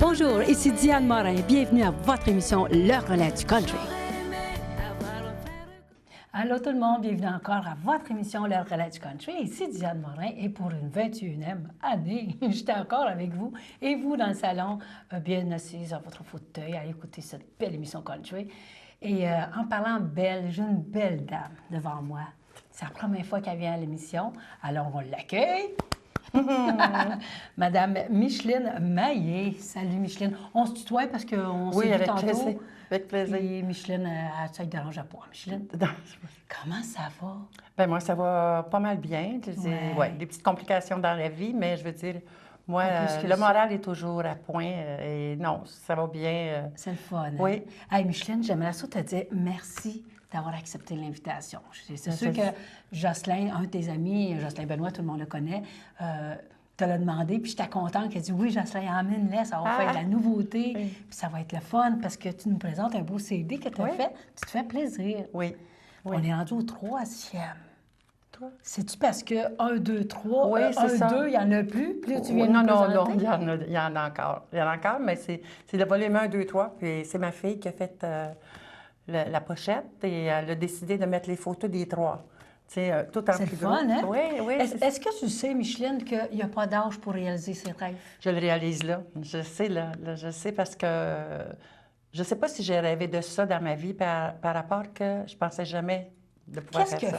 Bonjour, ici Diane Morin. Bienvenue à votre émission Le Relais du Country. Allô tout le monde, bienvenue encore à votre émission Le Relais du Country. Ici Diane Morin et pour une 21e année, j'étais encore avec vous et vous dans le salon, bien assise à votre fauteuil à écouter cette belle émission country. Et en parlant belle, j'ai une belle dame devant moi. C'est la première fois qu'elle vient à l'émission, alors on l'accueille. Madame Micheline Maillé. Salut Micheline. On se tutoie parce qu'on s'est vu tantôt. Plaisir. Avec plaisir. Et Micheline, ça ne dérange pas. Micheline, comment ça va? Ben moi, ça va pas mal bien. Ouais. Des petites complications dans la vie, mais je veux dire, moi, le ça. moral est toujours à point. Et non, ça va bien. C'est le fun. Hein? Oui. Hey, Micheline, j'aimerais ça te dire merci d'avoir accepté l'invitation. C'est sûr que Jocelyn, un de tes amis, Jocelyn Benoît, tout le monde le connaît, te l'a demandé, puis j'étais contente qu'elle dise oui, Jocelyn, emmène-les, ça va faire de la nouveauté, puis ça va être le fun parce que tu nous présentes un beau CD que tu as fait, tu te fais plaisir. Oui. On est rendu au 3e. C'est-tu parce que 1, 2, 3, oui, 1, 2, il n'y en a plus? Puis là, tu viens non, nous non, présenter? non, il y en a encore. Il y en a encore, mais c'est le volume 1, 2, 3, puis c'est ma fille qui a fait la pochette et elle a décidé de mettre les photos des 3. Tout en c'est plus le fun, gros. hein? Oui, oui. Est-ce que tu sais, Micheline, qu'il n'y a pas d'âge pour réaliser ses rêves? Je le réalise là. Je sais, là, je sais parce que je ne sais pas si j'ai rêvé de ça dans ma vie par rapport que je pensais jamais de pouvoir faire ça.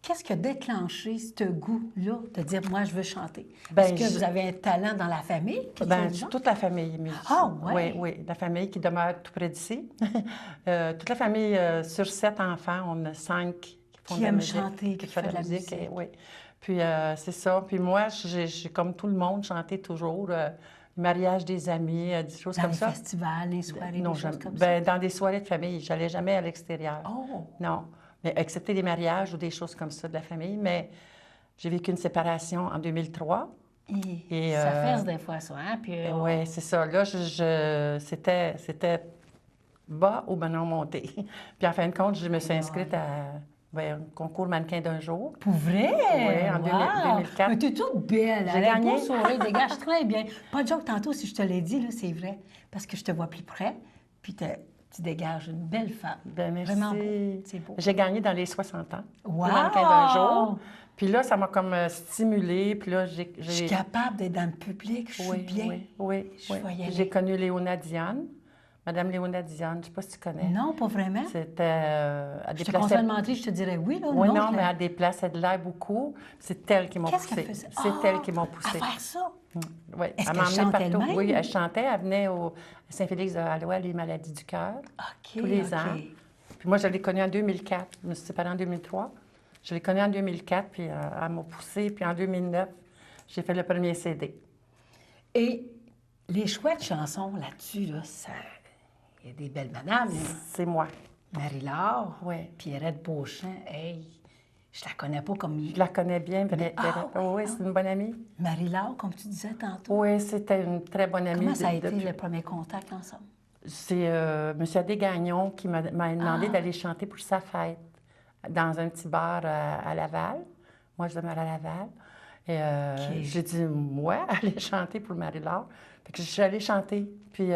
Qu'est-ce qui a déclenché ce goût-là de dire, moi, je veux chanter? Ben, Est-ce que vous avez un talent dans la famille? Toute la famille est musicienne. Ah, ouais? Oui, oui. La famille qui demeure tout près d'ici. Toute la famille, sur 7 enfants, on a 5 qui font de la musique. Chanter, qui font de la musique. Oui. Puis c'est ça. Puis moi, j'ai comme tout le monde, chanté toujours. Mariage des amis, des choses comme ça. Dans les festivals, les soirées, non, des choses comme ça? dans des soirées de famille. Je n'allais jamais à l'extérieur. Oh! Non. Mais excepté les mariages ou des choses comme ça de la famille. Mais j'ai vécu une séparation en 2003. Et ça fait des fois ça, hein? Oui, c'est ça. Là, c'était bas ou maintenant monté. Puis en fin de compte, je me suis inscrite à un concours mannequin d'un jour. Pour vrai? Oui, en 2004. Mais t'es toute belle. J'ai gagné. Beau sourire, dégage très bien. Pas de joke tantôt, si je te l'ai dit, là, c'est vrai. Parce que je te vois plus près, puis tu dégages une belle femme. Bien, merci. Vraiment beau. C'est beau. J'ai gagné dans les 60 ans. Wow! Le mannequin d'un jour. Puis là, ça m'a comme stimulée. Puis là, Je suis capable d'être dans le public, je suis bien. Oui. J'ai connu Léona Diane. Madame Léona Diane, je ne sais pas si tu connais. Non, pas vraiment. C'était à des je te places... conseille de mentir, je te dirais oui. Là, oui, non, mais à des places, elle l'air beaucoup. C'est elle qui m'a poussée. Qu'est-ce qu'elle faisait? C'est elle qui m'a poussée. À faire ça? Oui. Est-ce Elle qu'elle chante partout. elle-même? Oui, elle chantait. Elle venait au Saint-Félix-de-Hallowell, les maladies du cœur, tous les ans. Puis moi, je l'ai connue en 2004. Je me suis séparée en 2003. Je l'ai connue en 2004, puis elle m'a poussée. Puis en 2009, j'ai fait le premier CD. Et les chouettes chansons là-dessus, là, ça... Il y a des belles madames. C'est moi. Marie-Laure, oui. Pierrette Beauchamp, hey, je la connais pas comme... Je la connais bien, oui, c'est une bonne amie. Marie-Laure, comme tu disais tantôt. Oui, c'était une très bonne amie. Comment ça a été le premier contact ensemble? C'est M. Adé-Gagnon qui m'a demandé d'aller chanter pour sa fête dans un petit bar à Laval. Moi, je demeure à Laval. Et j'ai dit, moi, aller chanter pour Marie-Laure. Fait que je suis allée chanter. Puis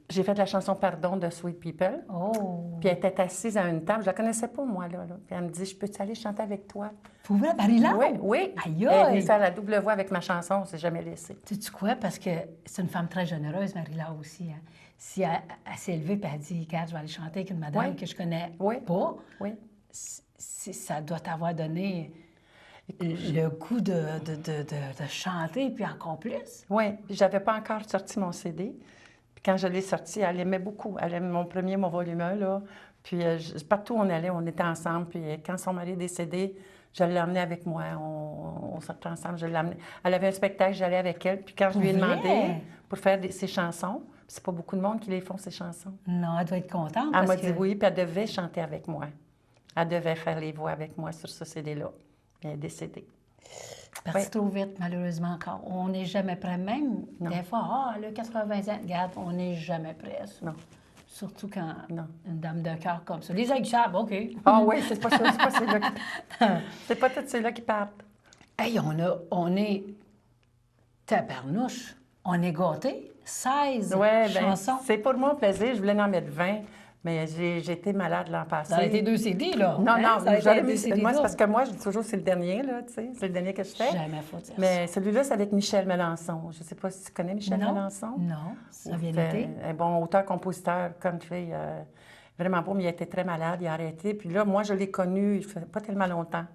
j'ai fait la chanson Pardon de Sweet People. Oh! Puis elle était assise à une table. Je la connaissais pas, moi, là. Puis elle me dit, je peux-tu aller chanter avec toi? Pour vrai, Marie-Laure? Oui, oui. Aïe, elle est venue faire la double voix avec ma chanson. On ne s'est jamais laissé. Sais-tu quoi? Parce que c'est une femme très généreuse, Marie-Laure aussi. Hein? Si elle s'est levée et elle dit, regarde, je vais aller chanter avec une madame que je connais pas, ça doit t'avoir donné le goût de chanter, puis encore plus. Oui, j'avais pas encore sorti mon CD. Puis quand je l'ai sorti, elle aimait beaucoup. Elle aimait mon volume 1, là. Puis partout où on allait, on était ensemble. Puis quand son mari est décédé, je l'ai emmenée avec moi. On sortait ensemble, je l'ai emmenée. Elle avait un spectacle, j'allais avec elle. Puis quand je lui ai demandé pour faire ses chansons, c'est pas beaucoup de monde qui les font, ces chansons. Non, elle doit être contente. Elle m'a dit oui, puis elle devait chanter avec moi. Elle devait faire les voix avec moi sur ce CD-là. Elle est décédée. Parti trop vite, malheureusement, encore. On n'est jamais prêt. Même des fois, elle a 80 ans. Regarde, on n'est jamais prêt à ça. Non. Surtout quand une dame de cœur comme ça. Les aiguichables, OK. Ah oui, c'est pas ça, c'est pas ceux-là qui... C'est pas tous ceux-là qui partent. Hey, on est tabarnouche. On est gâtés. 16 Ouais, chansons. c'est pour mon plaisir. Je voulais en mettre 20, mais j'ai été malade l'an passé. Ça a été 2 CD, là. Non, Hein? non, Ça a été j'aurais deux mis... CD Moi, c'est doubles. parce que moi, je dis toujours c'est le dernier, là, tu sais. C'est le dernier que je fais. Jamais faut dire Mais celui-là, c'est avec Michel Melançon. Je ne sais pas si tu connais Michel Non, Melançon. non, ça vient C'est d'été. un bon auteur-compositeur country, vraiment beau, mais il était très malade, il a arrêté. Puis là, moi, je l'ai connu, il fait pas tellement longtemps.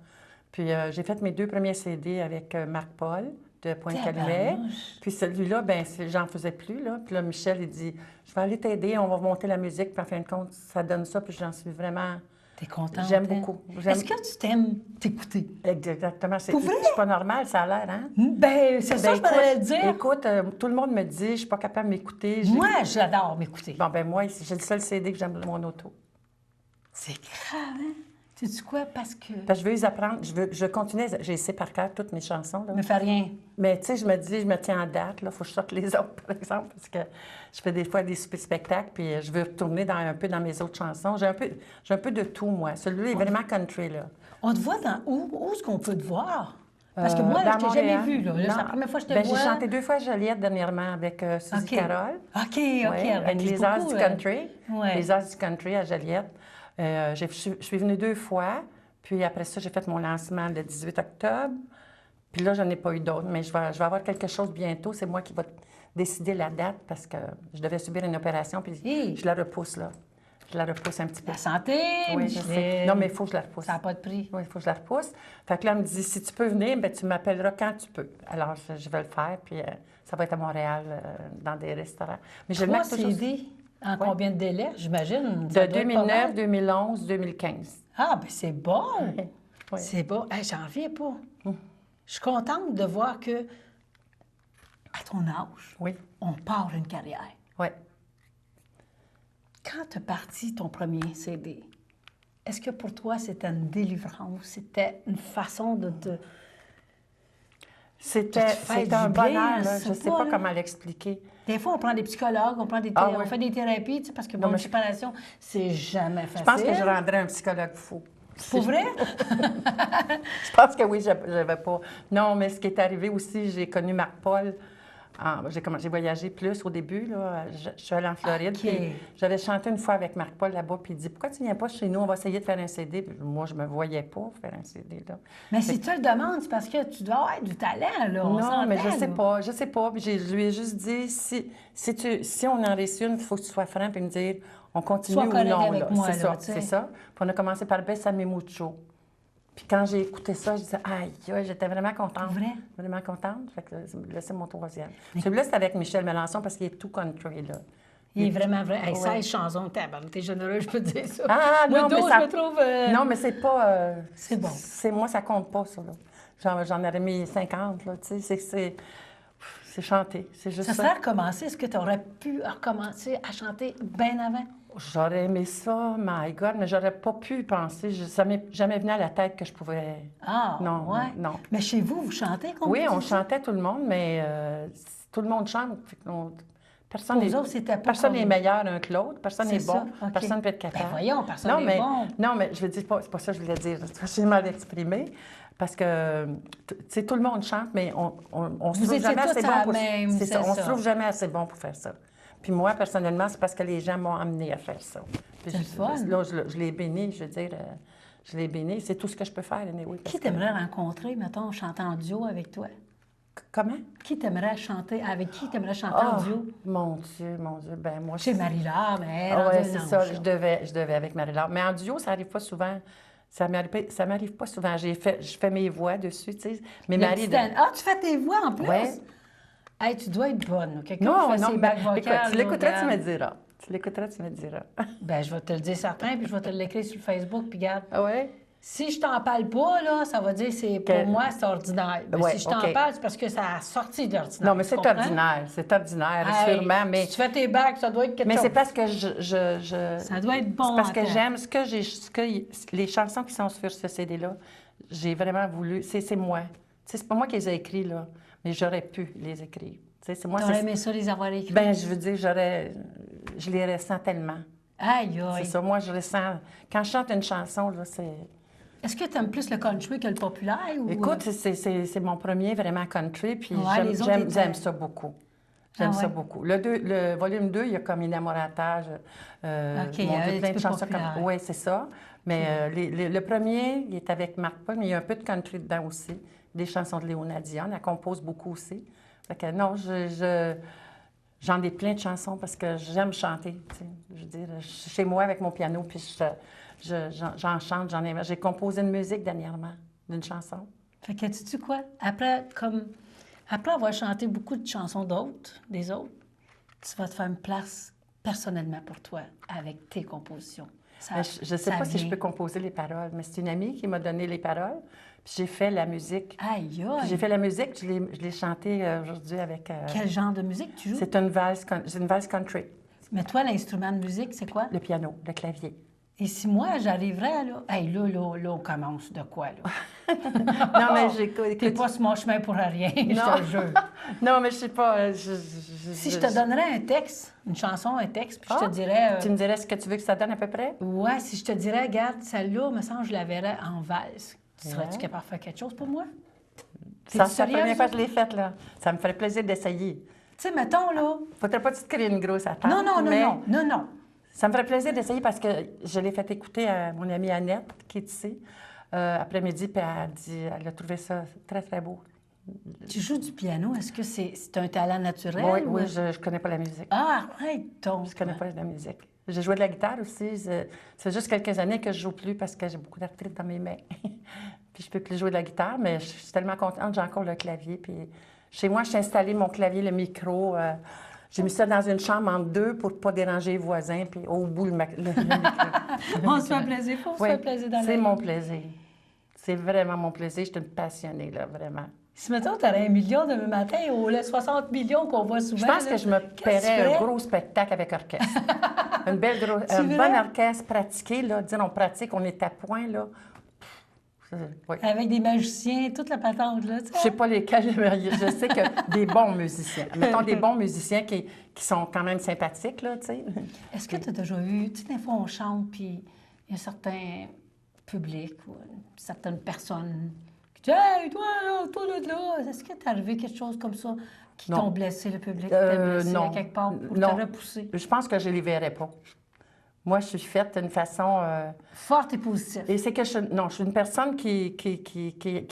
Puis j'ai fait mes 2 premiers CD avec Marc Paul de Pointe-Calumet. Tabarnouche. Puis celui-là, ben j'en faisais plus, là. Puis là, Michel, il dit, je vais aller t'aider, on va monter la musique. Puis en fin de compte, ça donne ça, puis j'en suis vraiment... T'es contente? J'aime hein? beaucoup. J'aime- Est-ce que tu t'aimes t'écouter? Exactement. C'est Pour vrai? pas normal, ça a l'air, hein? Ben, c'est ça, Ben, je m'allais le dire. écoute, tout le monde me dit, je suis pas capable de m'écouter. Moi, j'adore m'écouter. Bon, ben moi, j'ai le seul CD que j'aime de mon auto. C'est grave, hein? Tu sais quoi? Parce que... Parce que je veux les apprendre. Je continue. J'ai essayé par cœur toutes mes chansons. Là. me fais rien. Mais tu sais, je me dis, je me tiens en date. Il faut que je sorte les autres, par exemple, parce que je fais des fois des spectacles, puis je veux retourner un peu dans mes autres chansons. J'ai un peu de tout, moi. Celui-là est vraiment country, là. On te voit dans... Où est-ce qu'on peut te voir? Parce que moi, là, Dans je t'ai jamais Montréal. vu, là. Là, Non. c'est la première fois que je te Ben, vois. j'ai chanté 2 fois à Joliette dernièrement avec Suzy OK. Carole. OK, Ouais, avec organise les As beaucoup, du country. ouais. Les As du country à Joliette. Je suis venue 2 fois. Puis après ça, j'ai fait mon lancement le 18 octobre. Puis là, je n'en ai pas eu d'autres. Mais je vais avoir quelque chose bientôt. C'est moi qui vais décider la date parce que je devais subir une opération. Puis Hi. je la repousse, là. Je la repousse un petit peu. La santé, Oui, je sais. Micheline. Non, mais il faut que je la repousse. Ça n'a pas de prix. Oui, il faut que je la repousse. Fait que là, elle me dit, si tu peux venir, bien, tu m'appelleras quand tu peux. Alors, je vais le faire, puis ça va être à Montréal, dans des restaurants. Mais je vais le 3 mettre toujours... CD en combien de délais, j'imagine? De Ça doit être pas 2009, mal. 2011, 2015. Ah, bien, c'est bon! Oui. C'est bon. Hey, j'en reviens pas. Je suis contente de voir que, à ton âge, Oui, on part une carrière. oui. Quand tu as parti ton premier CD, est-ce que pour toi, c'était une délivrance? C'était une façon de te... C'était Tu te fais du un bien, bonheur, là. c'est Je ne sais pas, pas là. comment l'expliquer. Des fois, on prend des psychologues, on, prend Ah, on oui. fait des thérapies, tu sais, parce que, Non, bon, mais une séparation, c'est jamais facile. Je pense que je rendrais un psychologue fou. Pour vrai? Je pense que oui, j'avais pas... Non, mais ce qui est arrivé aussi, j'ai connu Marc Paul. J'ai voyagé plus au début, là. Je suis allée en Floride, OK. puis j'avais chanté une fois avec Marc Paul là-bas, puis il dit « Pourquoi tu viens pas chez nous? On va essayer de faire un CD. » Puis moi, je me voyais pas faire un CD, là. Mais si tu le demandes, c'est parce que tu dois avoir du talent, là. On Non, mais s'entend, je sais pas. Puis je lui ai juste dit, si on en réussit une, il faut que tu sois franc et me dire, on continue Sois ou correct non. avec Là. moi, C'est là, ça, tu sais. c'est ça. Puis on a commencé par Bessame Mucho. Puis quand j'ai écouté ça, je disais, aïe, ouais, j'étais vraiment contente. Vrai? Vraiment contente. Fait que là, c'est mon 3e. Celui-là, c'est avec Michel Melançon parce qu'il est tout country, là. Il est vraiment vrai. Hey, Ouais. 16 chansons, t'es généreux, je peux te dire ça. Ah, Moi, non, mais 12, ça... je me trouve... Non, mais c'est pas... C'est bon. Moi, ça compte pas, ça, là. J'en aurais mis 50, là, tu sais. C'est chanté. C'est juste Ça ça. serait recommencé. Est-ce que tu aurais pu recommencer à chanter bien avant? J'aurais aimé ça, my God, mais j'aurais pas pu y penser. Ça m'est jamais venu à la tête que je pouvais... Ah, Non, ouais. non. Mais chez vous, vous chantez comme Oui, tu on dis? chantait tout le monde, mais tout le monde chante. Fait personne Pour vous autres, c'était pas personne comme- n'est meilleur un que l'autre. Personne C'est n'est bon. ça, OK. Personne ne peut être capable. Ben voyons, personne non, n'est mais, bon. Non, mais je veux dire, c'est pas ça que je voulais dire. J'ai mal exprimé. Parce que, tu sais, tout le monde chante, mais on se Vous trouve étiez jamais tous assez à bon la pour... même, C'est ça, c'est on ça. se trouve jamais assez bon pour faire ça. Puis moi, personnellement, c'est parce que les gens m'ont amené à faire ça. Puis C'est le fun. Là, je l'ai béni, je veux dire, je l'ai béni. C'est tout ce que je peux faire, anyway, parce Qui que- t'aimerait rencontrer, mettons, chanter en duo avec toi? Comment? Qui t'aimerait chanter, avec qui t'aimerais chanter Ah, en duo? mon Dieu, ben moi... Chez Marie-Laure, mais elle, Ah rendue ouais, un c'est ange, ça, là. je devais avec Marie-Laure. Mais en duo, ça n'arrive pas souvent. Ça m'arrive pas souvent. Je fais mes voix dessus, tu sais. Mais Le Marie... petit Dan- Ah, tu fais tes voix en plus? Ouais. Hey, tu dois être bonne. là. Quelqu'un Non, qui fait non, ses ben, bacs vocales. écoute, tu l'écouteras, tu là, me diras. Tu l'écouteras, tu me diras. Ben, je vais te le dire certain, puis je vais te l'écrire sur Facebook, puis regarde. Ah ouais? Si je t'en parle pas, là, ça va dire c'est pour Que- moi, c'est ordinaire. Mais Ouais, si je t'en OK. parle, c'est parce que ça a sorti de l'ordinaire. Non, mais tu c'est comprends? ordinaire. C'est ordinaire, Hey, sûrement. Mais, Si tu fais tes bacs, ça doit être quelque mais chose. c'est parce que Ça doit être bon. C'est parce en que temps. j'aime les chansons qui sont sur ce CD-là. J'ai vraiment voulu... C'est moi. Tu sais, c'est pas moi qui les ai écrits, là. Mais j'aurais pu les écrire. Tu sais, c'est moi... T'aurais c'est- aimé ça les avoir écrits? Ben, je veux dire, je les ressens tellement. Aïe, C'est aïe. ça, moi, je ressens... Quand je chante une chanson, là, c'est... Est-ce que tu aimes plus le country que le populaire? Ou... Écoute, c'est mon premier vraiment country, puis Ouais, les autres étaient- j'aime ça beaucoup. J'aime Ah ça ouais? beaucoup. Le volume 2, il y a comme Inamoratage. OK, Mon un Dieu, petit plein de peu chansons populaire. comme... Oui, c'est ça. Mais le premier, il est avec Marc Paul, mais il y a un peu de country dedans aussi. Des chansons de Léona Dion. Elle compose beaucoup aussi. Fait que non, j'en ai plein de chansons parce que j'aime chanter. Tu sais. Je veux dire, je suis chez moi avec mon piano, puis j'en chante, J'ai composé une musique dernièrement d'une chanson. Fait que tu sais quoi? Après avoir chanté beaucoup de chansons des autres, tu vas te faire une place personnellement pour toi avec tes compositions. Mais je ne sais Ça pas si je vient. peux composer les paroles, mais c'est une amie qui m'a donné les paroles, puis j'ai fait la musique. Aïe, Puis j'ai aïe! fait la musique, je l'ai chantée aujourd'hui avec... Quel genre de musique tu joues? c'est une valse country, Mais toi, l'instrument de musique, c'est quoi? le piano, le clavier. Et si moi, j'arriverais, là... Hey, là, on commence de quoi, là? Non, mais j'écoute... T'es pas sur mon chemin pour rien, je Non. te jure. Non, mais je sais pas... Si je te donnerais un texte, une chanson, un texte, puis je Ah, te dirais... Tu me dirais ce que tu veux que ça donne à peu près? Ouais, si je te dirais, regarde, celle-là, me semble, je la verrais en valse. Serais-tu Ouais. capable de faire quelque chose pour moi? Ça, T'es-tu c'est la première fois que sérieuse? je l'ai faite, là. Ça me ferait plaisir d'essayer. Tu sais, mettons, là... Faudrait pas que tu te crées une grosse attente, Non, non, non, mais non, non, non. ça me ferait plaisir d'essayer parce que je l'ai fait écouter à mon amie Annette, qui est ici, après-midi, puis elle a trouvé ça très, très beau. Tu joues du piano, est-ce que c'est un talent naturel? Oui, ou- oui, je connais pas la musique. Ah, arrête donc! Je connais pas la musique. J'ai joué de la guitare aussi. Ça fait juste quelques années que je joue plus parce que j'ai beaucoup d'arthrite dans mes mains. Puis je peux plus jouer de la guitare, mais je suis tellement contente, j'ai encore le clavier. Puis chez moi, j'ai installé mon clavier, le micro. J'ai mis ça dans une chambre en deux pour ne pas déranger les voisins, puis au bout, le micro. On se fait plaisir, faut se Oui, faire plaisir dans la c'est vie. mon plaisir. C'est vraiment mon plaisir. Je suis une passionnée, là, vraiment. Si, mettons, tu aurais 1 million demain matin, ou les 60 millions qu'on voit souvent... Je pense là, que je me qu'est-ce que tu paierais un ferais? gros spectacle avec orchestre. Un Tu bon verrais? orchestre pratiqué, là. Dire, on pratique, on est à point, là. Oui. Avec des magiciens, toute la patente, là, tu Je sais. sais pas lesquels, mais je sais que des bons musiciens. Mettons des bons musiciens qui sont quand même sympathiques, là, tu sais. Est-ce que tu as déjà eu, tu sais, des fois, on chante, puis il y a certains publics ou certaines personnes qui disent « Hey, toi, là, est-ce que t'es arrivé quelque chose comme ça qui Non. t'ont blessé, le public, qui t'a blessé non. à quelque part pour Non. te repousser? Je pense que je les verrais pas. Moi, je suis faite d'une façon... Forte et positive. Et c'est que je suis une personne qui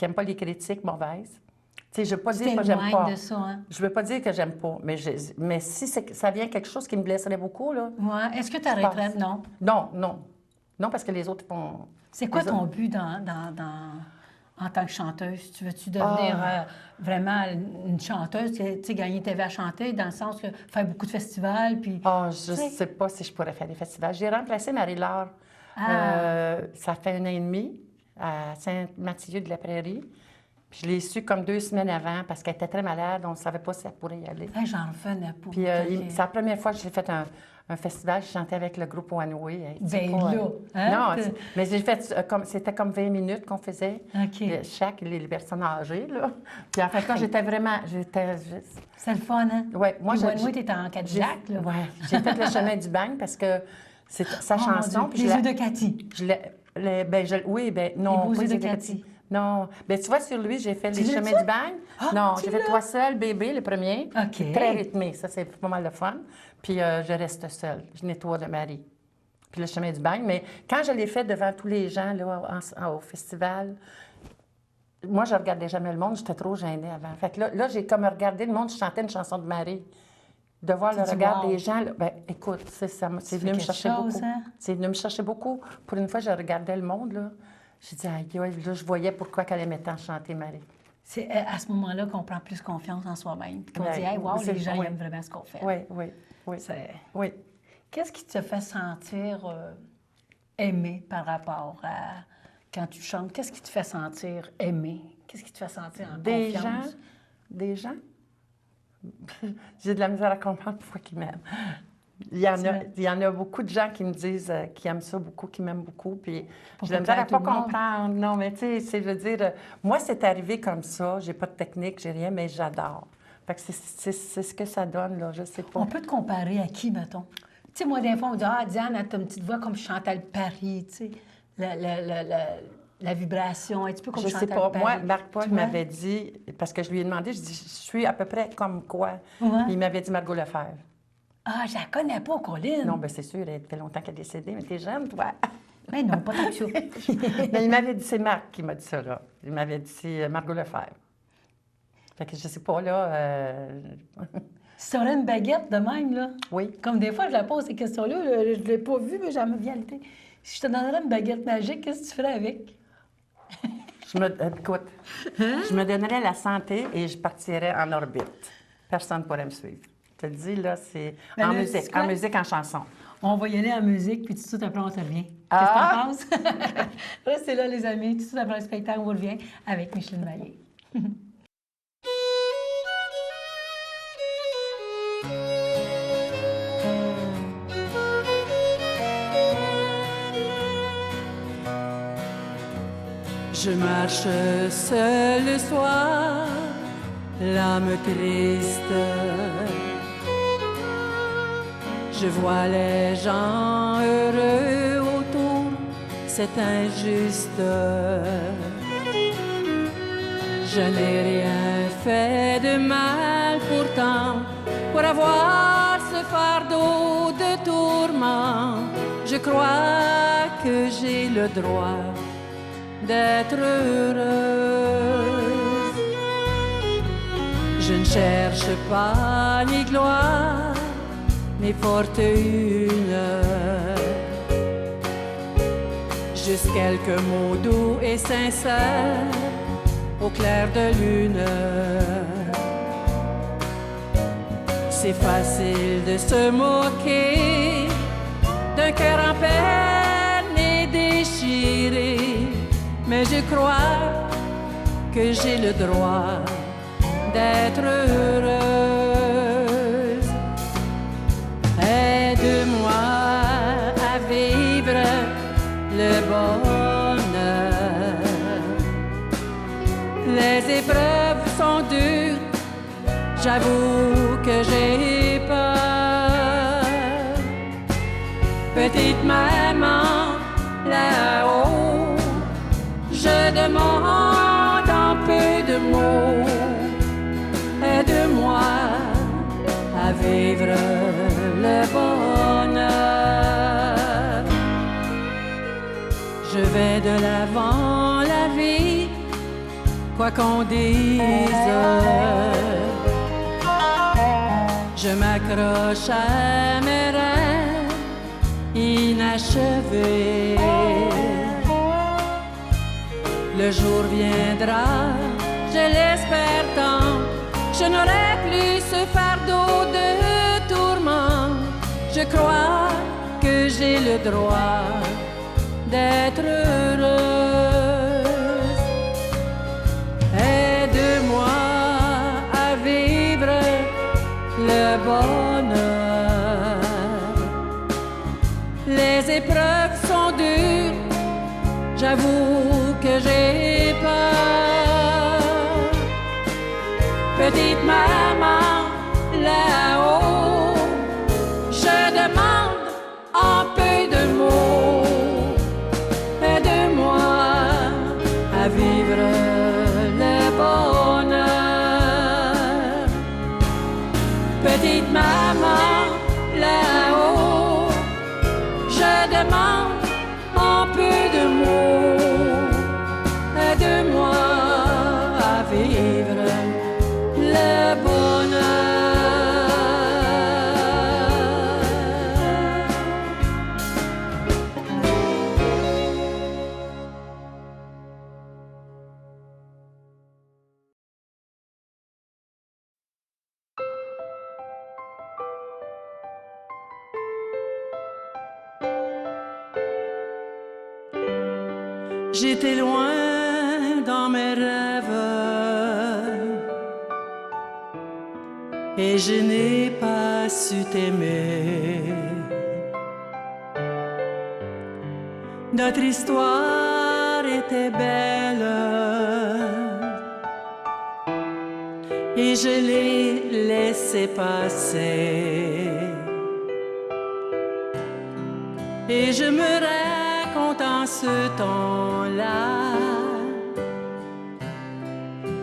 aime pas les critiques mauvaises. Tu sais, je veux pas Tu dire que j'aime t'éloignes pas. de ça, hein? Je veux pas dire que j'aime pas, mais si ça vient quelque chose qui me blesserait beaucoup, là... Ouais. Est-ce que tu arrêterais? passe. Non. Non, non. Non, parce que les autres font... C'est quoi Les ton autres- but en tant que chanteuse? Tu veux-tu devenir vraiment une chanteuse, tu sais, gagner ta vie à chanter, dans le sens que faire beaucoup de festivals, puis... Ah, je Tu sais. sais pas si je pourrais faire des festivals. J'ai remplacé Marie-Laure. Ah. Ça fait 1 an et demi à Saint-Mathieu-de-la-Prairie. Puis je l'ai su comme 2 semaines avant parce qu'elle était très malade. On ne savait pas si elle pourrait y aller. Hey, j'en revenais pas. Puis c'est la première fois que j'ai fait un festival. J'ai chanté avec le groupe One Way. Ben là, hein, Non, que- mais j'ai fait c'était comme 20 minutes qu'on faisait. OK. Chaque les personnes âgées, là. Puis en fait, quand j'étais vraiment... C'est le fun, hein? Ouais, moi, Puis j'ai- One Way, t'étais en Cadillac, là. Ouais, j'ai fait le chemin du bagne parce que c'est sa Oh, mon chanson. Dieu. puis Les je yeux la- de Cathy. je oui, ben non. Les beaux pas yeux de les Cathy. Non. Ben tu vois, sur lui, j'ai fait Tu les l'as chemins fait? du bagne. Ah, non, tu j'ai fait l'as? Toi seul, bébé, le premier. OK. C'est très rythmé. Ça, c'est pas mal de fun. Puis je reste seule. Je nettoie de Marie. Puis le chemin du bagne. Mais quand je l'ai fait devant tous les gens là, au festival, moi, je regardais jamais le monde. J'étais trop gênée avant. Fait que là j'ai comme regardé le monde. Je chantais une chanson de Marie. De voir le dis, regard wow. des gens, là, ben, écoute, c'est fait venu me quelque chercher chose, beaucoup. hein? C'est venu me chercher beaucoup. Pour une fois, je regardais le monde, là. J'ai dit, aïe, aïe, là, je voyais pourquoi qu'elle aimait tant chanter Marie. C'est à ce moment-là qu'on prend plus confiance en soi-même. Puis qu'on Ouais, dit, hey, wow, c'est- les gens ils oui. aiment vraiment ce qu'on fait. Oui, oui, oui. C'est- Oui. Qu'est-ce qui te fait sentir aimé par rapport à quand tu chantes? Qu'est-ce qui te fait sentir aimé? Qu'est-ce qui te fait sentir en Des confiance? gens, des gens, j'ai de la misère à comprendre pourquoi ils m'aiment. Il y en a beaucoup de gens qui me disent qu'ils aiment ça beaucoup, qui m'aiment beaucoup, puis Pour j'ai de la misère à plaire à pas tout le monde. comprendre. Non, mais tu sais, je veux dire, moi, c'est arrivé comme ça, j'ai pas de technique, j'ai rien, mais j'adore. Fait que c'est ce que ça donne, là, je sais pas. On peut te comparer à qui, mettons? Tu sais, moi, des fois, on dit, ah, Diane, elle a une petite voix comme Chantal Paris, tu sais. La vibration, un petit peu comme Je sais Chantal pas. Paris. Moi, Marc-Paul Tu vois? m'avait dit, parce que je lui ai demandé, je dis, je suis à peu près comme quoi? Ouais. Il m'avait dit Margot Lefebvre. Ah, je la connais pas, Colline. Non, bien c'est sûr, elle fait longtemps qu'elle est décédée, mais t'es jeune, toi. Mais non, pas tant que ça. Mais il m'avait dit, c'est Marc qui m'a dit ça, là. Il m'avait dit, c'est Margot Lefebvre. Fait que je sais pas, là... Si tu aurais une baguette de même, là, Oui. comme des fois, je la pose ces questions-là, là, je ne l'ai pas vue, mais j'en me viens à l'idée. Si je te donnerais une baguette magique, qu'est-ce que tu ferais avec? Écoute, je me donnerais la santé et je partirais en orbite. Personne ne pourrait me suivre. Je te le dis, là, c'est Ben en là, musique, c'est quoi? en musique, en chanson. On va y aller en musique, puis tout de suite après, on te revient. Ah! Qu'est-ce que t'en penses? Restez là, les amis. Tout de suite après le spectacle, on vous revient avec Micheline Maillé. Je marche seul le soir, l'âme triste. Je vois les gens heureux autour, c'est injuste. Je n'ai rien fait de mal pourtant pour avoir ce fardeau de tourment. Je crois que j'ai le droit d'être heureuse. Je ne cherche pas ni gloire, ni fortune, juste quelques mots doux et sincères au clair de lune. C'est facile de se moquer d'un cœur en peine et déchiré, mais je crois que j'ai le droit d'être heureuse. Aide-moi à vivre le bonheur. Les épreuves sont dures, j'avoue que j'ai peur. Petite maman, là-haut, je demande en peu de mots. Aide-moi à vivre le bonheur. Je vais de l'avant la vie, quoi qu'on dise. Je m'accroche à mes rêves inachevés. Le jour viendra, je l'espère tant, je n'aurai plus ce fardeau de tourment. Je crois que j'ai le droit d'être heureuse. Aide-moi à vivre le bonheur. Les épreuves sont dures, j'avoue que j'ai peur. Petite maman, là-haut, je demande en peu de mots. Aide-moi à vivre le bonheur. Petite maman, là-haut, je demande en peu de mots. Aide-moi à vivre le bonheur. J'étais loin dans mes rêves et je n'ai pas su t'aimer. Notre histoire était belle et je l'ai laissé passer. Et je me raconte en ce temps-là,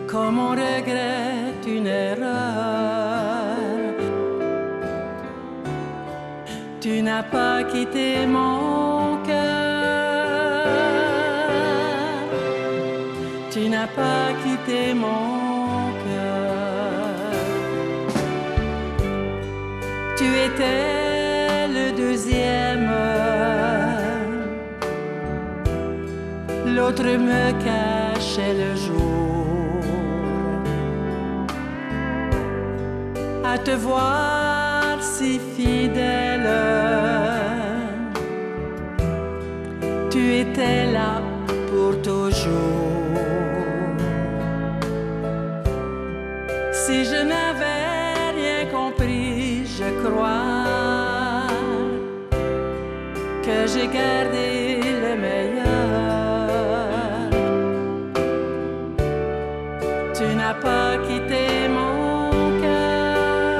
comme on regrette une erreur, tu n'as pas quitté mon cœur, tu n'as pas quitté mon cœur. Tu étais le deuxième, l'autre me cachait le jour. À te voir si fidèle, tu étais là pour toujours. Si je n'avais rien compris, je crois que j'ai gardé le meilleur. Tu n'as pas quitté mon cœur,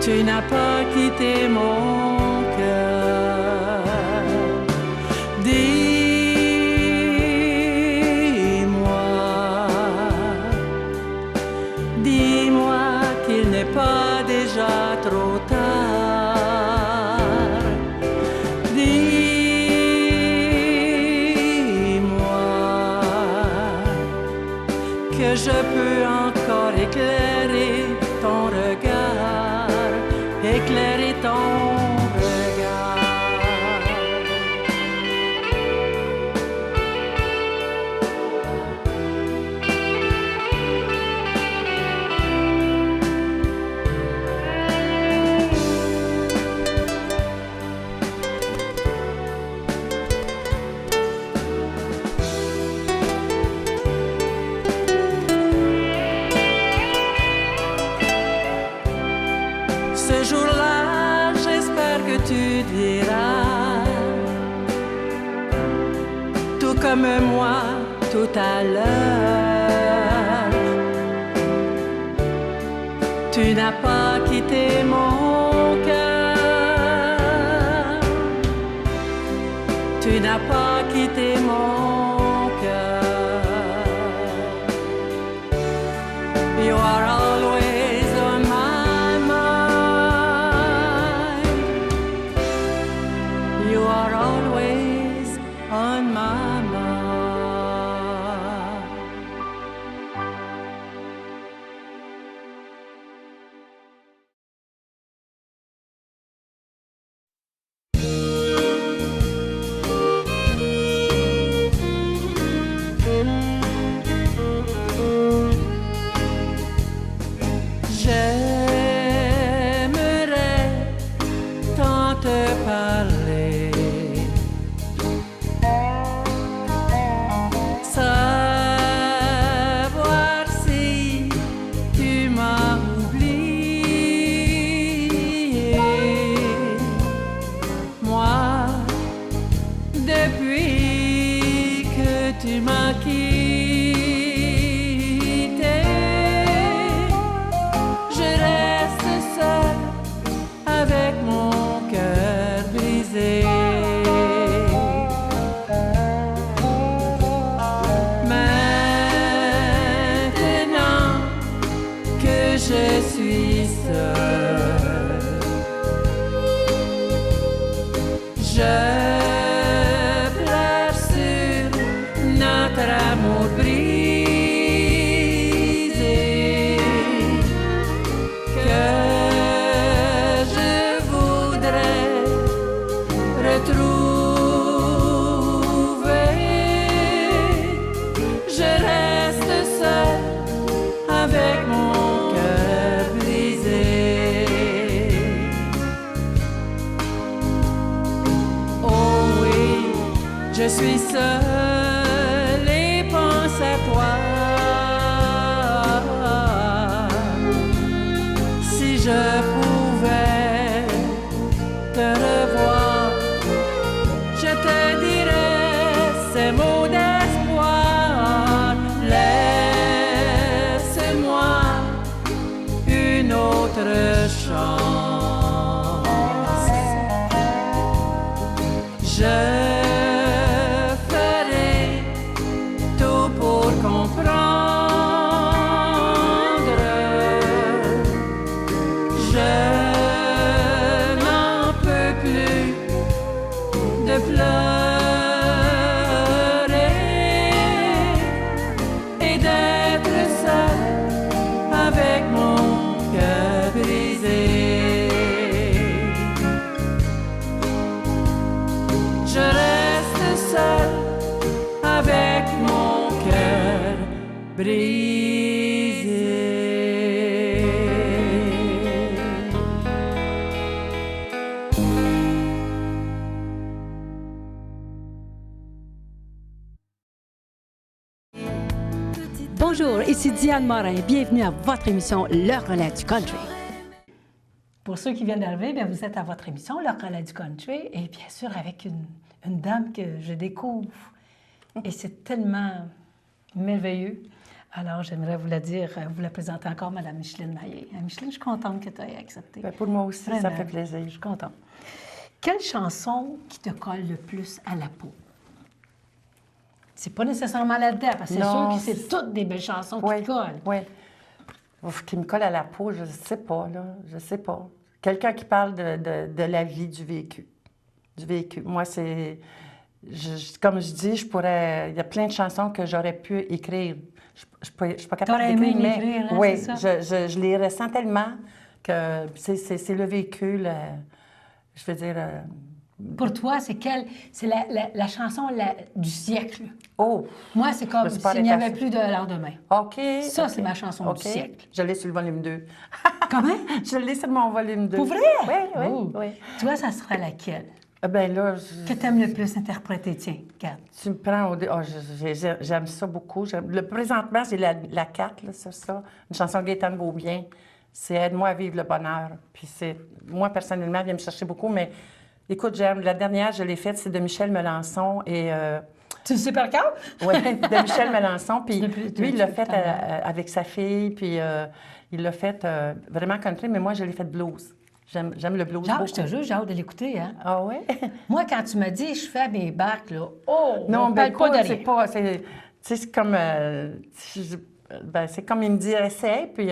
tu n'as pas quitté mon cœur. Dis-moi qu'il n'est pas déjà trop tard. Dis-moi que je peux encore éclairer ton regard, éclairer ton regard. Ce jour-là, j'espère que tu diras, tout comme moi tout à l'heure, tu n'as pas quitté mon cœur, tu n'as pas quitté mon cœur. You are always on my mind. You are always on my mind. J'aimerais tant te parler, savoir si tu m'as oublié. Moi, depuis que tu m'as quitté, je reste seule avec mon cœur brisé. Maintenant que je suis seule, je pleure sur notre amour brisé, que je voudrais retrouver. Je reste seule avec mon cœur brisé. Oh oui, je suis seule et pense à toi. Si je pouvais te revoir, je te dirais ces mots d'espoir. Laisse-moi une autre chance. Bonjour, ici Diane Morin. Bienvenue à votre émission Le Relais du Country. Pour ceux qui viennent d'arriver, bien, vous êtes à votre émission Le Relais du Country et bien sûr avec une dame que je découvre. Et c'est tellement merveilleux. Alors, j'aimerais vous la présenter encore, Mme Micheline Maillé. Micheline, je suis contente que tu aies accepté. Bien, pour moi aussi, Vraiment, ça fait plaisir. Je suis contente. Quelle chanson qui te colle le plus à la peau? C'est pas nécessairement là-dedans, parce que c'est sûr que c'est toutes des belles chansons qui te collent. Oui. Qui me colle à la peau, je ne sais pas, là. Je sais pas. Quelqu'un qui parle de la vie, du vécu. Du vécu. Moi, c'est... comme je dis, il y a plein de chansons que j'aurais pu écrire. Je ne suis pas capable d'écrire, mais écrire, hein, oui, c'est ça? je les ressens tellement que c'est le vécu, je veux dire... Pour toi, c'est la chanson du siècle? Oh! Moi, c'est comme s'il n'y avait plus de lendemain. OK. Ça, c'est ma chanson du siècle. Je l'ai sur le volume 2. Comment? Je l'ai sur mon volume 2. Pour vrai? Oui. Oh. Oui. Toi, ça sera laquelle? Ben là... Que tu aimes le plus interpréter? Tiens, regarde. Tu me prends au... Oh, j'aime ça beaucoup. Présentement, j'ai la 4, là, c'est ça. Une chanson de Gaétane Beaubien. C'est « Aide-moi à vivre le bonheur ». Puis moi, personnellement, elle vient me chercher beaucoup, mais écoute, j'aime. La dernière, je l'ai faite, c'est de Michel Melançon et... Tu le sais par cœur? Oui, de Michel Melançon. Puis lui, il l'a fait avec sa fille, puis il l'a fait vraiment country, mais moi, je l'ai fait blues. J'aime le blues beaucoup. Je te jure, j'ai hâte de l'écouter, hein? Ah oui? Moi, quand tu me dis, je fais mes bacs, là, oh, non, on parle pas de rien. C'est comme... c'est comme il me dit, essaye, puis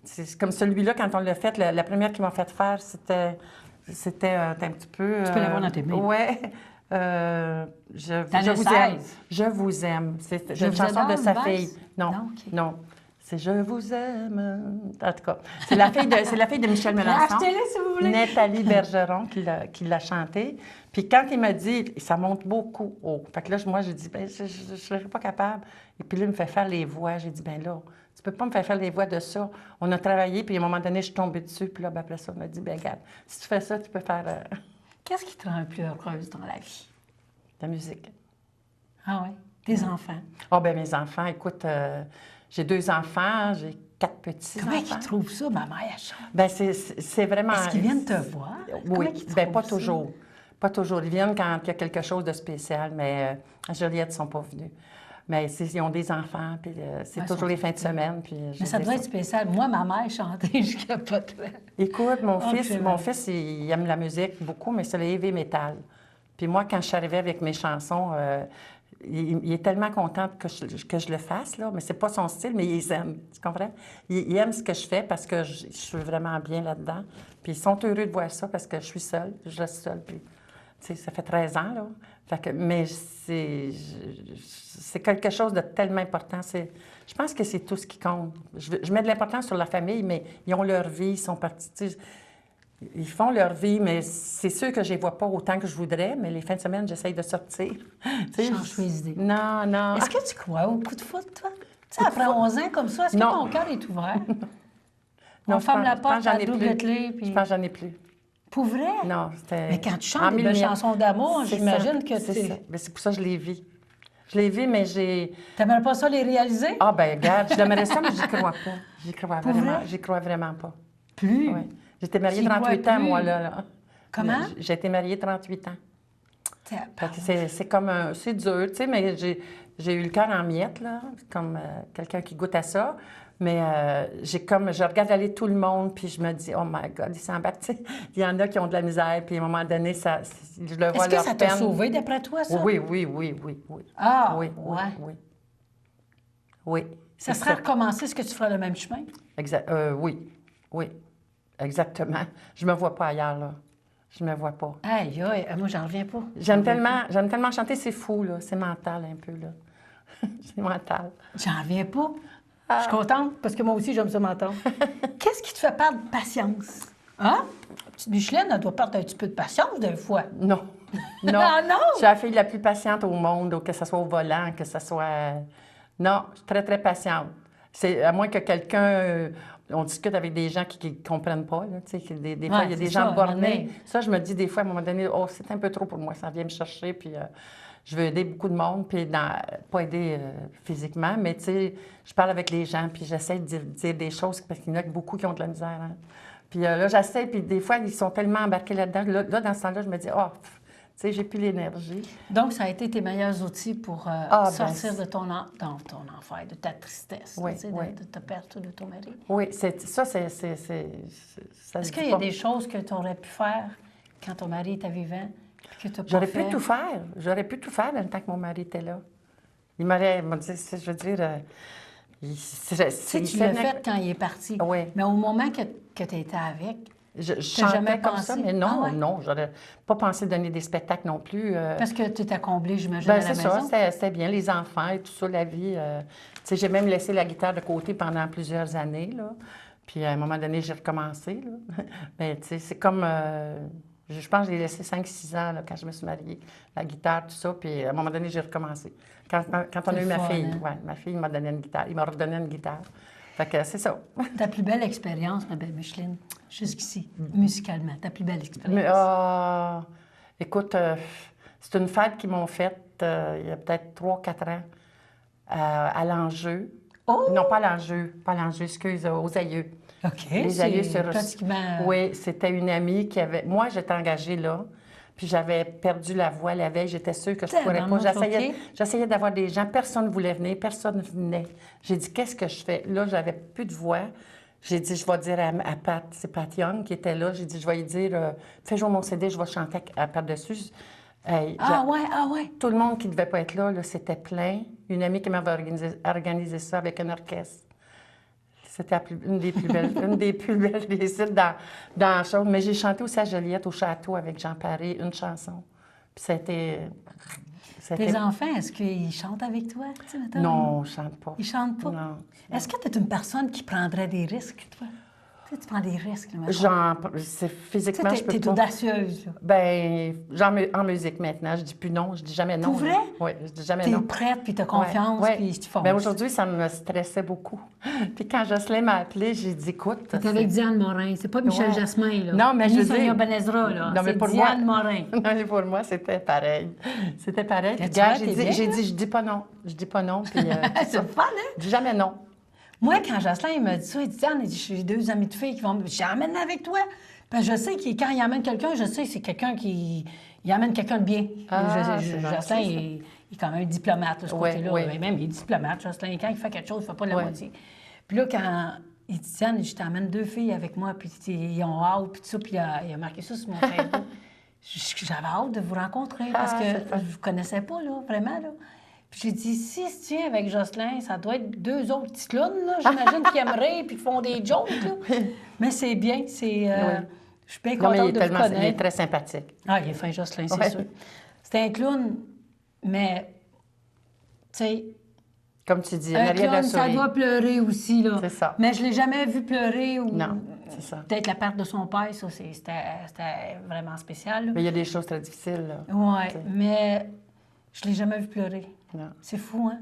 c'est comme celui-là, quand on l'a fait, la première qu'il m'a fait faire, c'était un petit peu... Tu peux l'avoir dans tes mains. Oui. Je vous aime. Je vous aime. C'est une chanson de sa fille. Non. C'est Je vous aime. En tout cas, c'est la fille de Michel Melançon. Achetez-le si vous voulez. Nathalie Bergeron qui l'a chantée. Puis quand il m'a dit, ça monte beaucoup haut. Fait que là, moi, j'ai dit, ben, je ne serais pas capable. Et puis là, il me fait faire les voix. J'ai dit, ben là, tu peux pas me faire les voix de ça. On a travaillé, puis à un moment donné, je suis tombée dessus. Puis là, ben, après ça, on m'a dit, ben regarde, si tu fais ça, tu peux faire... Qu'est-ce qui te rend plus heureuse dans la vie? La musique. Ah oui? Tes enfants? Ah ben mes enfants, écoute, j'ai 2 enfants, j'ai 4 petits-enfants. Comment ils trouvent ça, ma mère? Ben c'est vraiment... Est-ce qu'ils viennent te voir? Oui, bien pas toujours. Pas toujours. Ils viennent quand il y a quelque chose de spécial, mais à Joliette, ils ne sont pas venus. Mais ils ont des enfants, puis c'est toujours les fins de semaine. Puis mais ça doit être spécial. Moi, ma mère chantait, je capoterais. Écoute, mon fils, il aime la musique beaucoup, mais c'est le heavy metal. Puis moi, quand je suis arrivée avec mes chansons, il est tellement content que je le fasse, là. Mais c'est pas son style, mais il les aime. Tu comprends? Il aime ce que je fais parce que je suis vraiment bien là-dedans. Puis ils sont heureux de voir ça parce que je suis seule. Je reste seule. Puis, tu sais, ça fait 13 ans, là. Mais c'est quelque chose de tellement important. Je pense que c'est tout ce qui compte. Je mets de l'importance sur la famille, mais ils ont leur vie, ils sont partis. Ils font leur vie, mais c'est sûr que je ne les vois pas autant que je voudrais, mais les fins de semaine, j'essaye de sortir. Change tes idées. Non. Est-ce que tu crois au coup de foot, toi? Tu sais, après 11 ans comme ça, est-ce que ton cœur est ouvert? Non, on ferme la porte à double clé, puis... Je pense que j'en ai plus. Pour vrai? Non, c'était... Mais quand tu chantes des belles chansons d'amour, j'imagine que c'est ça. Mais c'est pour ça que je les vis. Je les vis, mais j'ai... T'aimerais pas ça les réaliser? Ah, ben regarde, je l'aimerais ça, mais j'y crois pas. J'y crois vraiment pas. Plus? Oui. J'étais mariée 38 ans, moi, là. Comment? J'ai été mariée 38 ans. C'est comme c'est dur, tu sais, mais j'ai eu le cœur en miettes, là, comme quelqu'un qui goûte à ça. Mais je regarde aller tout le monde, puis je me dis, oh my God, ils s'embattent. Il y en a qui ont de la misère, puis à un moment donné, je le vois leur peine. Est-ce que ça t'a sauvé, d'après toi, ça? Oui. Ah, oui. Oui. Ça serait recommencer, est-ce que tu feras le même chemin? Oui. Exactement. Je me vois pas ailleurs, là. Je me vois pas. Aïe, moi, j'en reviens pas. J'aime tellement chanter, c'est fou, là. C'est mental, un peu, là. C'est mental. J'en reviens pas. Je suis contente, parce que moi aussi, j'aime ça m'entendre. Qu'est-ce qui te fait perdre patience? Hein? Petite Micheline, elle doit perdre un petit peu de patience, des fois. Non. Ah non? Je suis la fille la plus patiente au monde, que ce soit au volant, que ce soit... Non, je suis très, très patiente. C'est à moins que quelqu'un... on discute avec des gens qui ne comprennent pas, là, tu sais, des fois, il y a des gens bornés. Ça, je me dis des fois, à un moment donné, oh, c'est un peu trop pour moi, ça vient me chercher, puis je veux aider beaucoup de monde, puis pas aider physiquement, mais tu sais, je parle avec les gens, puis j'essaie de dire des choses, parce qu'il y en a beaucoup qui ont de la misère. Hein. Puis là, j'essaie, puis des fois, ils sont tellement embarqués là-dedans. Là, dans ce temps-là, je me dis, tu sais, j'ai plus l'énergie. Donc, ça a été tes meilleurs outils pour sortir de ton enfer, de ta tristesse, Oui, tu sais, oui. de ta perte de ton mari. Oui, ça, Est-ce qu'il y a des choses que tu aurais pu faire quand ton mari était vivant, puis que tu n'as pas fait? J'aurais pu tout faire. J'aurais pu tout faire dans le temps que mon mari était là. Il m'a dit, je veux dire... Tu sais, tu l'as fait quand il est parti. Oui. Mais au moment que tu étais avec, je chantais jamais comme pensé? ça, mais non, Ah ouais? non, j'aurais pas pensé donner des spectacles non plus. Parce que tu étais comblée, j'imagine, à Ben, la c'est maison. ça, c'était bien, les enfants et tout ça, la vie. Tu sais, j'ai même laissé la guitare de côté pendant plusieurs années, là. Puis à un moment donné, j'ai recommencé, là. Mais tu sais, c'est comme... je pense que j'ai laissé 5-6 ans, là, quand je me suis mariée, la guitare, tout ça, puis à un moment donné, j'ai recommencé. Quand on a eu ma fille, hein? ma fille m'a donné une guitare, il m'a redonné une guitare. Fait que c'est ça. Ta plus belle expérience, ma belle Micheline, jusqu'ici, musicalement, ta plus belle expérience. Mais, écoute, c'est une fête qu'ils m'ont faite il y a peut-être 3-4 ans à l'Enjeu. Oh! Non, pas à l'Enjeu, excuse, aux Aïeux. OK, Les Aïeux sur... pratiquement... Oui, c'était une amie qui avait... Moi, j'étais engagée là, puis j'avais perdu la voix la veille. J'étais sûre que je ne pourrais pas. J'essayais d'avoir des gens. Personne ne voulait venir, personne ne venait. J'ai dit, qu'est-ce que je fais? Là, j'avais plus de voix. J'ai dit, je vais dire à Pat, c'est Pat Young qui était là. J'ai dit, je vais lui dire, fais jouer mon CD, je vais chanter par-dessus. Hey, ah ouais? Tout le monde qui ne devait pas être là, c'était plein. Une amie qui m'avait organisé ça avec un orchestre. C'était une des plus belles réussites dans la chose. Mais j'ai chanté aussi à Joliette, au château, avec Jean Paré, une chanson. Puis c'était... Tes enfants, est-ce qu'ils chantent avec toi? Tu sais, non, ils ne chantent pas. Ils chantent pas? Non. Est-ce que tu es une personne qui prendrait des risques, toi? Tu prends des risques, là, physiquement, je peux pas. T'es audacieuse, là. Ben, en musique maintenant, je dis plus non, je dis jamais non. Pour vrai? Oui, je dis jamais non. T'es prête, puis t'as confiance, puis tu fonces. Ben aujourd'hui, ça me stressait beaucoup. Puis quand Jocelyn m'a appelée, j'ai dit, écoute... T'es avec Diane Morin, c'est pas Michel Jasmin, là. Non, mais je dis... Sonia Benezra, là. Non, mais pour Diane Morin. Non, mais pour moi, c'était pareil. C'était pareil. Puis j'ai dit, je dis pas non. Je dis pas non, puis... c'est fun, hein? Je dis jamais non. Moi, quand Jocelyn il m'a dit ça, il dit, Diane, j'ai 2 amis de filles qui vont me... J'emmène avec toi. Puis je sais que quand il amène quelqu'un, je sais que c'est quelqu'un qui... Il amène quelqu'un de bien. Jocelyn, il est quand même diplomate, de ce côté-là. Oui. Même, il est diplomate, Jocelyn. Quand il fait quelque chose, il ne fait pas la moitié. Puis là, quand il dit, Diane, je t'emmène 2 filles avec moi, puis ils ont hâte, puis tout ça, puis il a marqué ça sur mon Facebook. J'avais hâte de vous rencontrer parce que je ne vous connaissais pas, là, vraiment, là. Puis j'ai dit, si se tient avec Jocelyn, ça doit être 2 autres petits clowns, là, j'imagine, qui aimeraient puis qui font des jokes, là. Mais c'est bien, c'est... Je suis bien contente de vous connaître. Il est très sympathique. Ah, il est fin, Jocelyn, c'est sûr. C'est un clown, mais, tu sais... Comme tu dis, un clown, ça doit pleurer aussi, là. C'est ça. Mais je ne l'ai jamais vu pleurer ou... Non, c'est ça. Peut-être la perte de son père, ça, c'était vraiment spécial, là. Mais il y a des choses très difficiles, là. Oui, mais je ne l'ai jamais vu pleurer. Non. C'est fou, hein?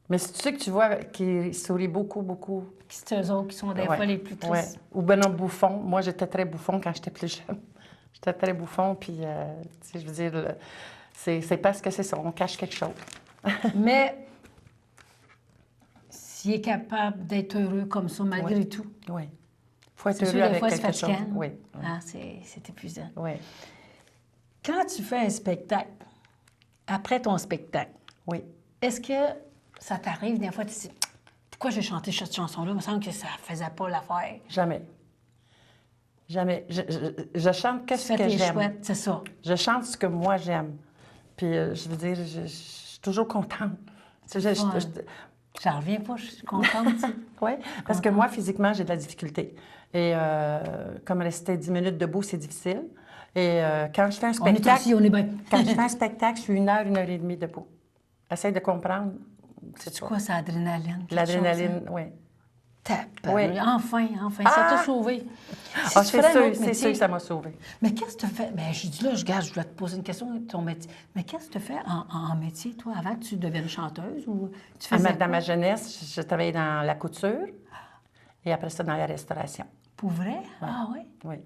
Mais si tu sais que tu vois qu'il sourit beaucoup, beaucoup. C'est eux autres qui sont des fois les plus tristes. Ouais. Ou Benoît Bouffon. Moi, j'étais très bouffon quand j'étais plus jeune. J'étais très bouffon, puis, tu sais, je veux dire, c'est parce que c'est ça, on cache quelque chose. Mais s'il est capable d'être heureux comme ça, malgré tout. Oui. Il faut être heureux sûr, avec fois, quelque chose. Oui. Ah, c'est épuisant. Oui. Quand tu fais un spectacle, après ton spectacle, oui. Est-ce que ça t'arrive des fois, tu te dis, pourquoi j'ai chanté cette chanson-là? Il me semble que ça ne faisait pas l'affaire. Jamais. Jamais. Je chante que ce que j'aime. Chouette, c'est ça. Je chante ce que moi j'aime. Puis, je veux dire, je suis toujours contente. J'en reviens pas, je suis contente. Oui, parce que moi, physiquement, j'ai de la difficulté. Et comme rester 10 minutes debout, c'est difficile. Et quand je fais un spectacle... On est bien. Quand je fais un spectacle, je suis 1 heure, 1h30 debout. Essaye de comprendre. C'est quoi, c'est l'adrénaline? L'adrénaline, oui. Oui. Enfin, ça t'a sauvé. C'est sûr que ça m'a sauvé. Mais qu'est-ce que tu fais? Bien, je dis là, je dois te poser une question de ton métier. Mais qu'est-ce que tu fais en métier, toi, avant que tu deviennes chanteuse? Ou tu faisais dans ma jeunesse, je travaillais dans la couture et après ça, dans la restauration. Pour vrai? Ah oui? Oui.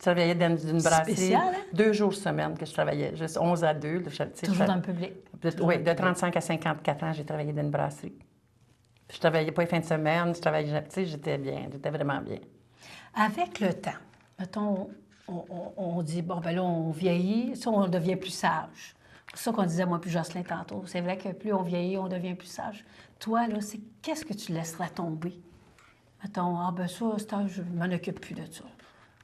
Je travaillais dans une brasserie spécial, hein? 2 jours semaine que je travaillais, juste 11 à 2. Là, Toujours dans le public. Oui, de 35 à 54 ans, j'ai travaillé dans une brasserie. Je travaillais pas les fins de semaine, je travaillais, tu sais, j'étais bien, j'étais vraiment bien. Avec le temps, mettons, on dit, bon, ben là, on vieillit, ça, on devient plus sage. C'est ça qu'on disait, moi, puis Jocelyn, tantôt. C'est vrai que plus on vieillit, on devient plus sage. Toi, là, c'est qu'est-ce que tu laisseras tomber? Mettons, ah, ben ça, je m'en occupe plus de ça.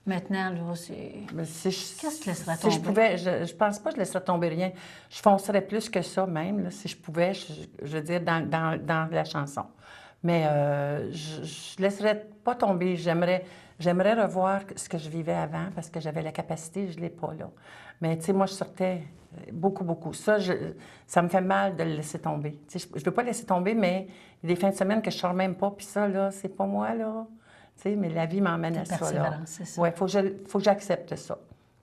Maintenant, là, c'est... Mais Qu'est-ce que tu laisserais si je tomber? pouvais, je pense pas que je laisserais tomber rien. Je foncerais plus que ça même, là, si je pouvais, je veux dire, dans la chanson. Mais je laisserais pas tomber. J'aimerais revoir ce que je vivais avant parce que j'avais la capacité, je l'ai pas là. Mais tu sais, moi, je sortais beaucoup, beaucoup. Ça me fait mal de le laisser tomber. Tu sais, je veux pas le laisser tomber, mais il y a des fins de semaine que je sors même pas, puis ça, là, c'est pas moi, là. Tu sais, mais la vie m'emmène à ça, là. Persévérance, c'est ça. Oui, faut que j'accepte ça.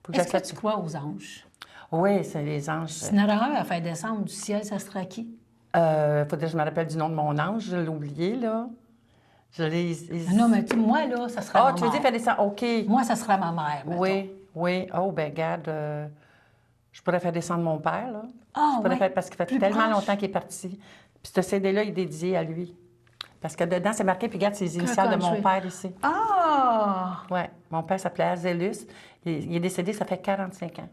Faut que Est-ce que j'accepte. tu crois aux anges? Oui, c'est les anges. Si il y en aurait un à faire descendre du ciel, ça serait qui? Faudrait que je me rappelle du nom de mon ange, je l'ai oublié, là. Je l'ai... Non, mais moi, là, ça serait Ah, ma tu veux dire mère. faire descendre? OK. Moi, ça serait ma mère, mettons. Oui, oui. Oh, ben regarde, je pourrais faire descendre mon père, là. Ah, Je pourrais ouais. faire, parce qu'il fait Plus tellement proche. longtemps qu'il est parti. Puis ce CD-là, il est dédié à lui. Parce que dedans, c'est marqué, puis regarde, c'est les initiales de mon Country. père ici. Ah! Oui, mon père s'appelait Azélus. Il est décédé, ça fait 45 ans.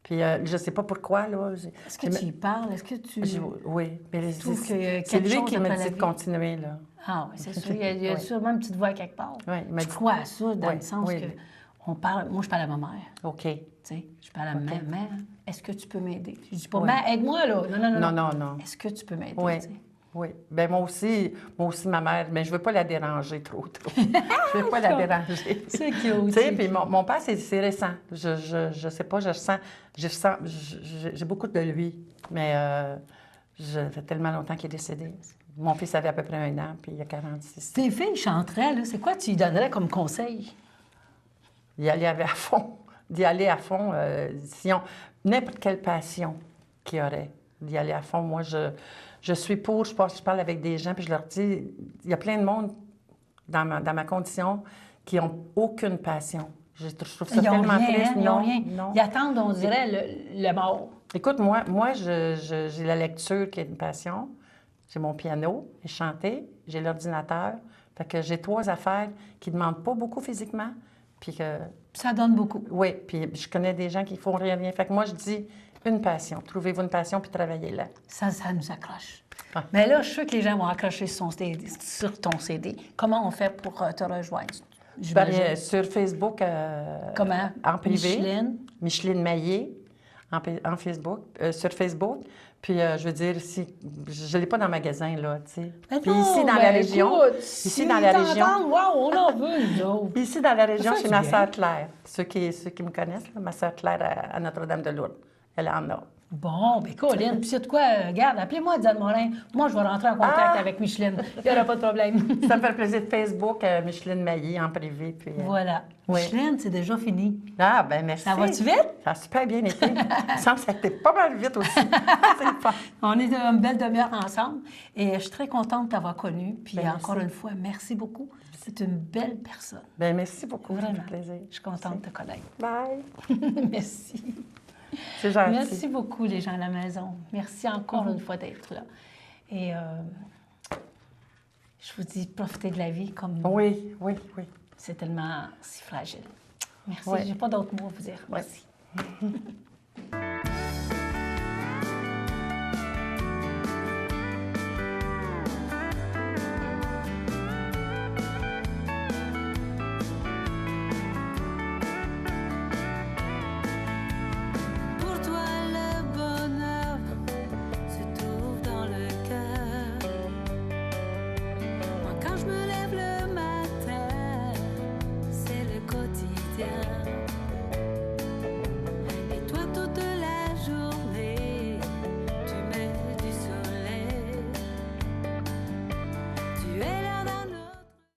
Puis je ne sais pas pourquoi, là. Est-ce que tu y parles? Est-ce que tu... Oui, mais trouves qu'il y a c'est quelque lui chose qui m'a après la dit de vie? continuer, là. Ah oui, c'est sûr. Il y a Oui. sûrement une petite voix quelque part. Oui, il m'a Je dit- crois à ça, dans Oui, le sens oui. que on parle... Moi, je parle à ma mère. OK. Tu sais, je parle à ma mère. Mère, est-ce que tu peux m'aider? Je dis pas, Oui. mère, aide-moi, là. Non, non, non. Non, non, non. Est-ce que tu peux m'aider? Oui, tu sais? oui. Bien, moi aussi, ma mère, mais je ne veux pas la déranger trop. Je ne veux pas la déranger. C'est cute. Tu sais, puis mon père, c'est récent. Je sais pas, j'ai beaucoup de lui, mais ça fait tellement longtemps qu'il est décédé. Mon fils avait à peu près 1 an, puis il a 46. Tes filles chanteraient, là. C'est quoi tu lui donnerais comme conseil? D'y aller à fond. D'y aller à fond. N'importe quelle passion qu'il y aurait, d'y aller à fond. Moi, je suis pour, je parle avec des gens, puis je leur dis, il y a plein de monde dans ma condition qui n'ont aucune passion. Je trouve ça Ils ont tellement rien, triste. hein? Ils ont rien. Non. Ils attendent, on dirait, le mort. Écoute, moi j'ai la lecture qui est une passion. J'ai mon piano, j'ai chanté, j'ai l'ordinateur. Fait que j'ai 3 affaires qui ne demandent pas beaucoup physiquement. Puis que, Ça donne beaucoup. oui, puis je connais des gens qui font rien. Fait que moi, je dis une passion. Trouvez-vous une passion, puis travaillez-là. Ça nous accroche. Ah. Mais là, je suis sûr que les gens vont accrocher sur ton CD. Comment on fait pour te rejoindre? J'imagine. Sur Facebook, Comment? en privé. Micheline? Maillé, en Facebook, sur Facebook. Puis, je veux dire, si, je ne l'ai pas dans le magasin, là, tu sais. Mais Puis non, ici, dans ben la région, écoute, ici, si dans la région, t'entends, wow, on en veut, nous autres. ici, dans la région, Ça fait chez du ma bien. sœur Claire. Ceux qui me connaissent, là, ma sœur Claire à Notre-Dame-de-Lourdes. Elle en a. Bon, bien, Colin, puis c'est de quoi, regarde, appelez-moi Diane Morin. Moi, je vais rentrer en contact Ah! avec Micheline. Il n'y aura pas de problème. Ça me fait plaisir de Facebook, Micheline Maillé, en privé. Puis, Voilà. Oui. Micheline, c'est déjà fini. Ah, ben merci. Ça va-tu vite? Ça a super bien été. Il me semble que ça a été pas mal vite aussi. C'est le fun. On est une belle demi-heure ensemble et je suis très contente de t'avoir connue. Puis Ben, encore merci. une fois, merci beaucoup. C'est une belle personne. Ben merci beaucoup. Ça Vraiment. fait plaisir. Je suis contente de te connaître. Bye. Merci. C'est gentil. Merci beaucoup, les gens à la maison. Merci encore une fois d'être là. Et je vous dis, profitez de la vie comme Oui, oui, oui. c'est tellement si fragile. Merci. Ouais. J'ai pas d'autres mots à vous dire. Merci.